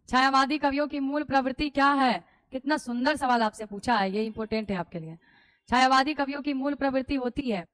छायावादी कवियों की मूल प्रवृत्ति क्या है? कितना सुंदर सवाल आपसे पूछा है, ये इंपॉर्टेंट है आपके लिए। छायावादी कवियों की मूल प्रवृत्ति होती है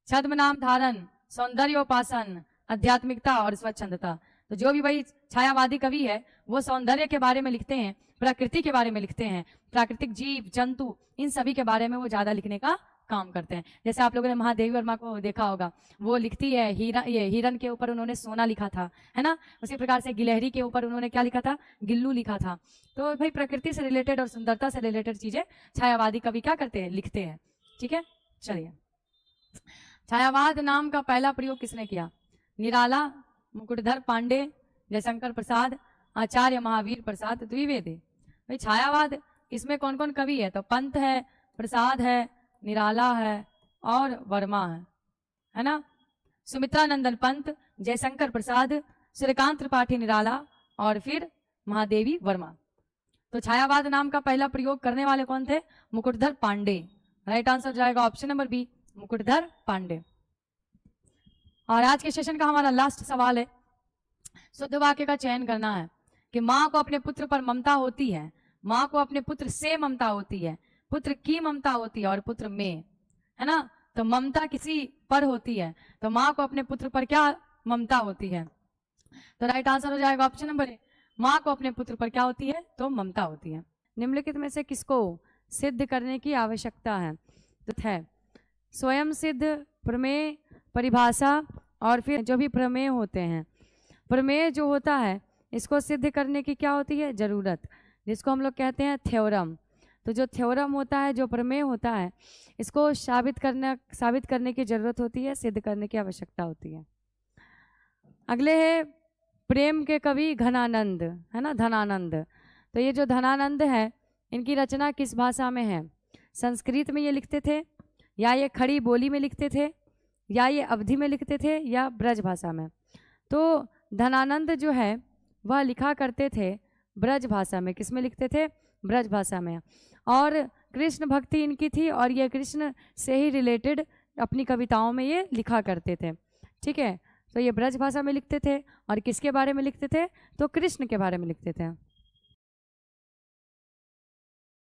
छद्म नाम धारण, सौंदर्योपासन, आध्यात्मिकता और स्वच्छंदता। तो जो भी भाई छायावादी कवि है वो सौंदर्य के बारे में लिखते हैं, प्रकृति के बारे में लिखते हैं, प्राकृतिक जीव जंतु इन सभी के बारे में वो ज्यादा लिखने का काम करते हैं। जैसे आप लोगों ने महादेवी वर्मा को देखा होगा, वो लिखती है हिरन के ऊपर उन्होंने सोना लिखा था, है ना। उसी प्रकार से गिलहरी के ऊपर उन्होंने क्या लिखा था? गिल्लू लिखा था। तो भाई प्रकृति से रिलेटेड और सुंदरता से रिलेटेड चीजें छायावादी कवि क्या करते हैं? लिखते हैं। ठीक है, चलिए। छायावाद नाम का पहला प्रयोग किसने किया? निराला, मुकुटधर पांडे, जयशंकर प्रसाद, आचार्य महावीर प्रसाद द्विवेदी। भाई छायावाद इसमें कौन कौन कवि है? तो पंत है, प्रसाद है, निराला है और वर्मा है ना। सुमित्रा नंदन पंत, जयशंकर प्रसाद, सूर्यकांत त्रिपाठी निराला और फिर महादेवी वर्मा। तो छायावाद नाम का पहला प्रयोग करने वाले कौन थे? मुकुटधर पांडे। राइट आंसर जाएगा option number B, Mukutdhar Pandey. और आज के सेशन का हमारा लास्ट सवाल है, शुद्ध वाक्य का चयन करना है कि माँ को अपने पुत्र पर ममता होती है, माँ को अपने पुत्र से ममता होती है, पुत्र की ममता होती है और पुत्र में, है ना। तो ममता किसी पर होती है, तो माँ को अपने पुत्र पर क्या ममता होती है? तो राइट आंसर हो जाएगा ऑप्शन नंबर ए, माँ को अपने पुत्र पर क्या होती है? तो ममता होती है। निम्नलिखित में से किसको सिद्ध करने की आवश्यकता है? तो है स्वयं सिद्ध, प्रमेय, परिभाषा और फिर जो भी प्रमेय होते हैं। प्रमेय जो होता है इसको सिद्ध करने की क्या होती है? जरूरत, जिसको हम लोग कहते हैं थ्योरम। तो जो थ्योरम होता है, जो प्रमेय होता है, इसको साबित करने की जरूरत होती है, सिद्ध करने की आवश्यकता होती है। अगले है प्रेम के कवि घनानंद, है ना, धनानंद। तो ये जो धनानंद है इनकी रचना किस भाषा में है? संस्कृत में ये लिखते थे, या ये खड़ी बोली में लिखते थे, या ये अवधी में लिखते थे, या ब्रज भाषा में? तो धनानंद जो है वह लिखा करते थे ब्रज भाषा में। किस में लिखते थे? ब्रज भाषा में। और कृष्ण भक्ति इनकी थी और ये कृष्ण से ही रिलेटेड अपनी कविताओं में ये लिखा करते थे। ठीक है, तो ये ब्रज भाषा में लिखते थे और किसके बारे में लिखते थे? तो कृष्ण के बारे में लिखते थे।